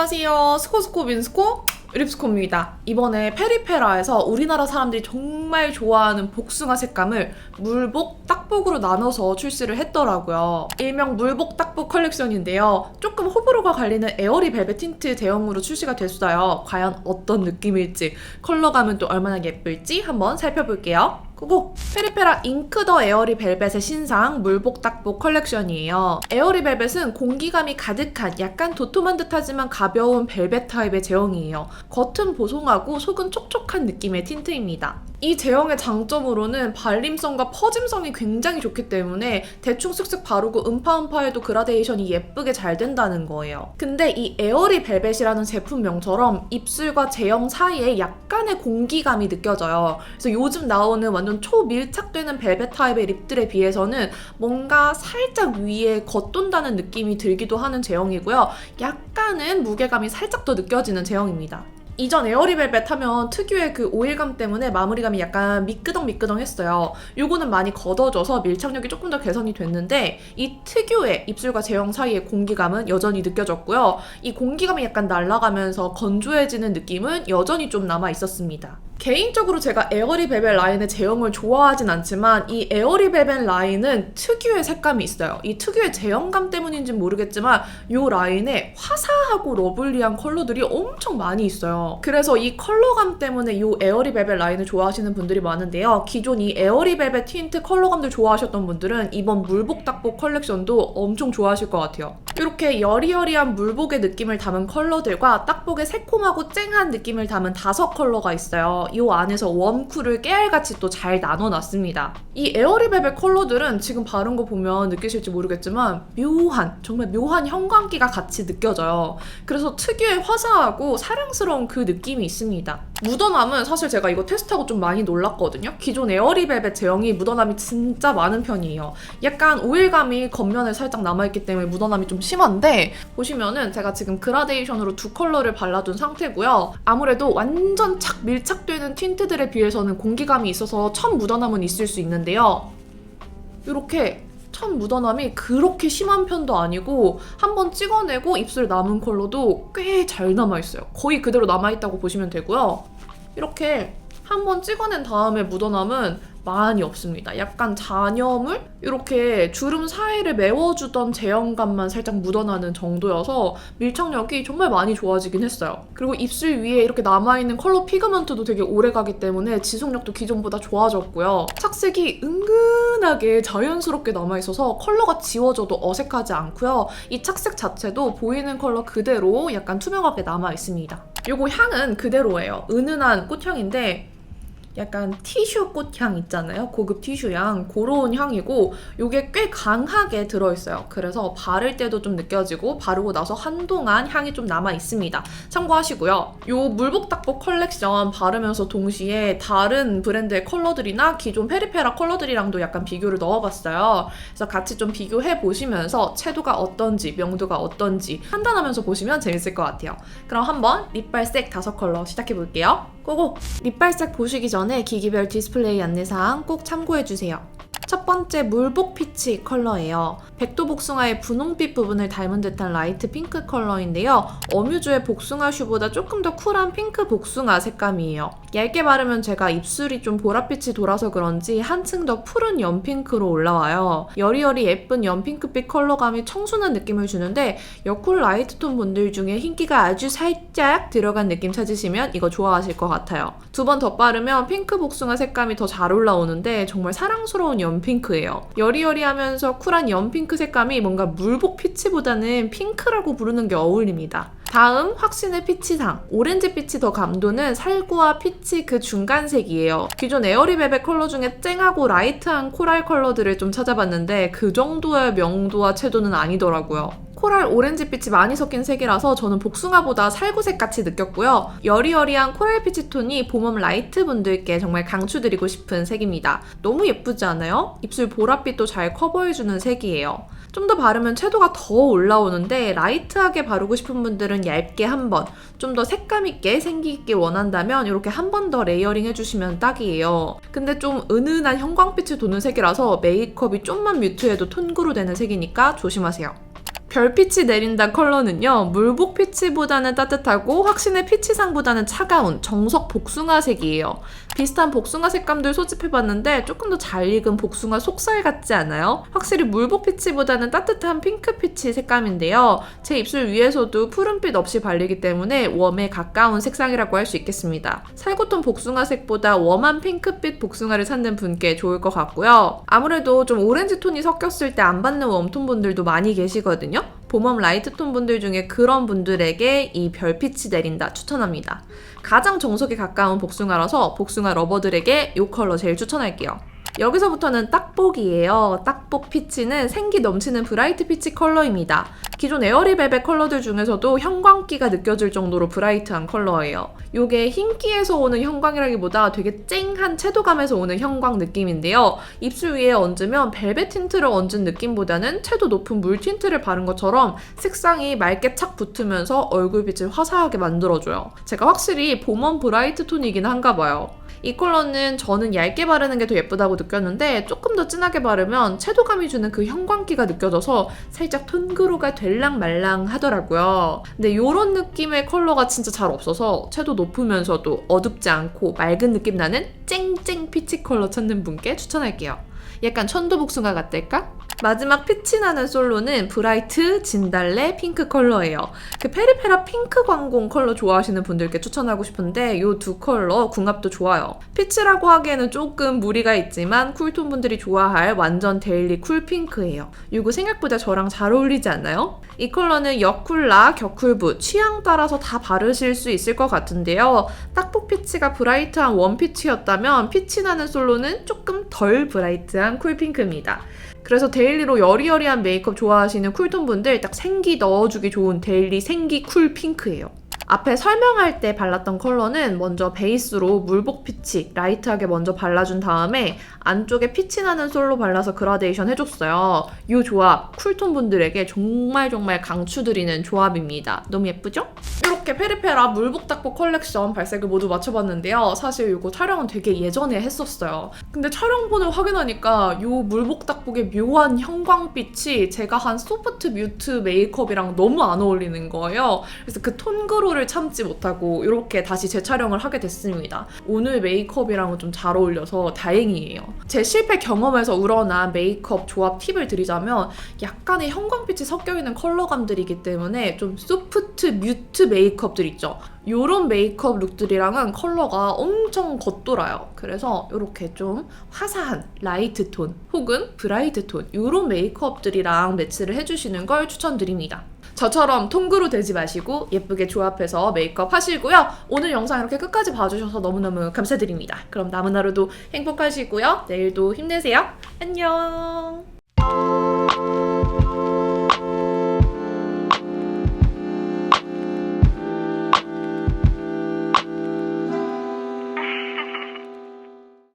안녕하세요. 스코스코 민스코 립스코입니다. 이번에 페리페라에서 우리나라 사람들이 정말 좋아하는 복숭아 색감을 물복, 딱복으로 나눠서 출시를 했더라고요. 일명 물복 딱복 컬렉션인데요. 조금 호불호가 갈리는 에어리 벨벳 틴트 대용으로 출시가 됐어요. 과연 어떤 느낌일지, 컬러감은 또 얼마나 예쁠지 한번 살펴볼게요. 고고! 페리페라 잉크 더 에어리 벨벳의 신상 물복 딱복 컬렉션이에요. 에어리 벨벳은 공기감이 가득한 약간 도톰한 듯하지만 가벼운 벨벳 타입의 제형이에요. 겉은 보송하고 속은 촉촉한 느낌의 틴트입니다. 이 제형의 장점으로는 발림성과 퍼짐성이 굉장히 좋기 때문에 대충 쓱쓱 바르고 음파음파해도 그라데이션이 예쁘게 잘 된다는 거예요. 근데 이 에어리 벨벳이라는 제품명처럼 입술과 제형 사이에 약간의 공기감이 느껴져요. 그래서 요즘 나오는 완전 초밀착되는 벨벳 타입의 립들에 비해서는 뭔가 살짝 위에 겉돈다는 느낌이 들기도 하는 제형이고요. 약간은 무게감이 살짝 더 느껴지는 제형입니다. 이전 에어리벨벳 하면 특유의 그 오일감 때문에 마무리감이 약간 미끄덩미끄덩했어요. 요거는 많이 걷어져서 밀착력이 조금 더 개선이 됐는데 이 특유의 입술과 제형 사이의 공기감은 여전히 느껴졌고요. 이 공기감이 약간 날아가면서 건조해지는 느낌은 여전히 좀 남아 있었습니다. 개인적으로 제가 에어리벨벳 라인의 제형을 좋아하진 않지만 이 에어리벨벳 라인은 특유의 색감이 있어요. 이 특유의 제형감 때문인지는 모르겠지만 이 라인에 화사하고 러블리한 컬러들이 엄청 많이 있어요. 그래서 이 컬러감 때문에 이 에어리벨벳 라인을 좋아하시는 분들이 많은데요. 기존 이 에어리벨벳 틴트 컬러감들 좋아하셨던 분들은 이번 물복 딱복 컬렉션도 엄청 좋아하실 것 같아요. 이렇게 여리여리한 물복의 느낌을 담은 컬러들과 딱복의 새콤하고 쨍한 느낌을 담은 5컬러가 있어요. 이 안에서 웜쿨을 깨알같이 또 잘 나눠놨습니다. 이 에어리벨벳 컬러들은 지금 바른 거 보면 느끼실지 모르겠지만 정말 묘한 형광기가 같이 느껴져요. 그래서 특유의 화사하고 사랑스러운 그 느낌이 있습니다. 묻어남은 사실 제가 이거 테스트하고 좀 많이 놀랐거든요. 기존 에어리벨벳 제형이 묻어남이 진짜 많은 편이에요. 약간 오일감이 겉면에 살짝 남아있기 때문에 묻어남이 좀 심한데 보시면은 제가 지금 그라데이션으로 2컬러를 발라둔 상태고요. 아무래도 완전 착 밀착되는 틴트들에 비해서는 공기감이 있어서 첫 묻어남은 있을 수 있는데요. 이렇게 첫 묻어남이 그렇게 심한 편도 아니고 한번 찍어내고 입술에 남은 컬러도 꽤 잘 남아있어요. 거의 그대로 남아있다고 보시면 되고요. 이렇게 한번 찍어낸 다음에 묻어남은 많이 없습니다. 약간 잔여물? 이렇게 주름 사이를 메워주던 제형감만 살짝 묻어나는 정도여서 밀착력이 정말 많이 좋아지긴 했어요. 그리고 입술 위에 이렇게 남아있는 컬러 피그먼트도 되게 오래가기 때문에 지속력도 기존보다 좋아졌고요. 착색이 은근하게 자연스럽게 남아있어서 컬러가 지워져도 어색하지 않고요. 이 착색 자체도 보이는 컬러 그대로 약간 투명하게 남아있습니다. 요거 향은 그대로예요. 은은한 꽃향인데 약간 티슈 꽃향 있잖아요. 고급 티슈 향. 그런 향이고 이게 꽤 강하게 들어있어요. 그래서 바를 때도 좀 느껴지고 바르고 나서 한동안 향이 좀 남아있습니다. 참고하시고요. 이 물복 딱복 컬렉션 바르면서 동시에 다른 브랜드의 컬러들이나 기존 페리페라 컬러들이랑도 약간 비교를 넣어봤어요. 그래서 같이 좀 비교해보시면서 채도가 어떤지 명도가 어떤지 판단하면서 보시면 재밌을 것 같아요. 그럼 한번 립발색 5컬러 시작해볼게요. 고고! 립발색 보시기 전에 기기별 디스플레이 안내사항 꼭 참고해주세요. 첫 번째 물복 피치 컬러예요. 백도 복숭아의 분홍빛 부분을 닮은 듯한 라이트 핑크 컬러인데요. 어뮤즈의 복숭아 슈보다 조금 더 쿨한 핑크 복숭아 색감이에요. 얇게 바르면 제가 입술이 좀 보랏빛이 돌아서 그런지 한층 더 푸른 연핑크로 올라와요. 여리여리 예쁜 연핑크빛 컬러감이 청순한 느낌을 주는데 여쿨 라이트톤 분들 중에 흰기가 아주 살짝 들어간 느낌 찾으시면 이거 좋아하실 것 같아요. 2번 더 바르면 핑크 복숭아 색감이 더 잘 올라오는데 정말 사랑스러운 연핑크예요. 여리여리하면서 쿨한 연핑크 색감이 뭔가 물복 피치보다는 핑크라고 부르는 게 어울립니다. 다음 확신의 피치상. 오렌지빛이 더 감도는 살구와 피치 그 중간색이에요. 기존 에어리벨벳 컬러 중에 쨍하고 라이트한 코랄 컬러들을 좀 찾아봤는데 그 정도의 명도와 채도는 아니더라고요. 코랄 오렌지빛이 많이 섞인 색이라서 저는 복숭아보다 살구색 같이 느꼈고요. 여리여리한 코랄 피치 톤이 봄웜 라이트 분들께 정말 강추드리고 싶은 색입니다. 너무 예쁘지 않아요? 입술 보랏빛도 잘 커버해주는 색이에요. 좀 더 바르면 채도가 더 올라오는데 라이트하게 바르고 싶은 분들은 얇게 한 번, 좀 더 색감 있게 생기 있게 원한다면 이렇게 한 번 더 레이어링 해주시면 딱이에요. 근데 좀 은은한 형광빛을 도는 색이라서 메이크업이 좀만 뮤트해도 톤그로 되는 색이니까 조심하세요. 별빛이 내린다 컬러는요, 물복 피치보다는 따뜻하고 확신의 피치상보다는 차가운 정석 복숭아색이에요. 비슷한 복숭아 색감들 소집해봤는데 조금 더 잘 익은 복숭아 속살 같지 않아요? 확실히 물복 피치보다는 따뜻한 핑크 피치 색감인데요. 제 입술 위에서도 푸른빛 없이 발리기 때문에 웜에 가까운 색상이라고 할 수 있겠습니다. 살구톤 복숭아색보다 웜한 핑크빛 복숭아를 찾는 분께 좋을 것 같고요. 아무래도 좀 오렌지 톤이 섞였을 때 안 받는 웜톤 분들도 많이 계시거든요. 봄웜 라이트톤 분들 중에 그런 분들에게 이 별빛이 내린다 추천합니다. 가장 정석에 가까운 복숭아라서 복숭아 러버들에게 이 컬러 제일 추천할게요. 여기서부터는 딱복이에요. 딱복 피치는 생기 넘치는 브라이트 피치 컬러입니다. 기존 에어리벨벳 컬러들 중에서도 형광기가 느껴질 정도로 브라이트한 컬러예요. 요게 흰기에서 오는 형광이라기보다 되게 쨍한 채도감에서 오는 형광 느낌인데요. 입술 위에 얹으면 벨벳 틴트를 얹은 느낌보다는 채도 높은 물 틴트를 바른 것처럼 색상이 맑게 착 붙으면서 얼굴빛을 화사하게 만들어줘요. 제가 확실히 봄원 브라이트 톤이긴 한가 봐요. 이 컬러는 저는 얇게 바르는 게 더 예쁘다고 느꼈는데 조금 더 진하게 바르면 채도감이 주는 그 형광기가 느껴져서 살짝 톤그루가 될랑말랑 하더라고요. 근데 이런 느낌의 컬러가 진짜 잘 없어서 채도 높으면서도 어둡지 않고 맑은 느낌 나는 쨍쨍 피치 컬러 찾는 분께 추천할게요. 약간 천도복숭아 같달까? 마지막 빛이 나는 솔로는 브라이트 진달래 핑크 컬러예요. 그 페리페라 핑크 광공 컬러 좋아하시는 분들께 추천하고 싶은데 이 두 컬러 궁합도 좋아요. 피치라고 하기에는 조금 무리가 있지만 쿨톤 분들이 좋아할 완전 데일리 쿨 핑크예요. 이거 생각보다 저랑 잘 어울리지 않나요? 이 컬러는 여쿨라, 격쿨부 취향 따라서 다 바르실 수 있을 것 같은데요. 딱복 피치가 브라이트한 원 피치였다면 빛이 나는 솔로는 조금 덜 브라이트한 쿨 핑크입니다. 그래서 데일리로 여리여리한 메이크업 좋아하시는 쿨톤 분들 딱 생기 넣어주기 좋은 데일리 생기 쿨 핑크예요. 앞에 설명할 때 발랐던 컬러는 먼저 베이스로 물복 피치 라이트하게 먼저 발라준 다음에 안쪽에 피치 나는 솔로 발라서 그라데이션 해줬어요. 이 조합 쿨톤 분들에게 정말 강추드리는 조합입니다. 너무 예쁘죠? 이렇게 페리페라 물복 닥복 컬렉션 발색을 모두 맞춰봤는데요. 사실 이거 촬영은 되게 예전에 했었어요. 근데 촬영본을 확인하니까 이 물복 닥복의 묘한 형광빛이 제가 한 소프트 뮤트 메이크업이랑 너무 안 어울리는 거예요. 그래서 그 톤그루를 참지 못하고 이렇게 다시 재촬영을 하게 됐습니다. 오늘 메이크업이랑은 좀 잘 어울려서 다행이에요. 제 실패 경험에서 우러난 메이크업 조합 팁을 드리자면 약간의 형광빛이 섞여있는 컬러감들이기 때문에 좀 소프트 뮤트 메이크업들 있죠. 요런 메이크업 룩들이랑은 컬러가 엄청 겉돌아요. 그래서 이렇게 좀 화사한 라이트 톤 혹은 브라이트 톤 요런 메이크업들이랑 매치를 해주시는 걸 추천드립니다. 저처럼 통그루 되지 마시고 예쁘게 조합해서 메이크업 하시고요. 오늘 영상 이렇게 끝까지 봐주셔서 너무너무 감사드립니다. 그럼 남은 하루도 행복하시고요. 내일도 힘내세요. 안녕.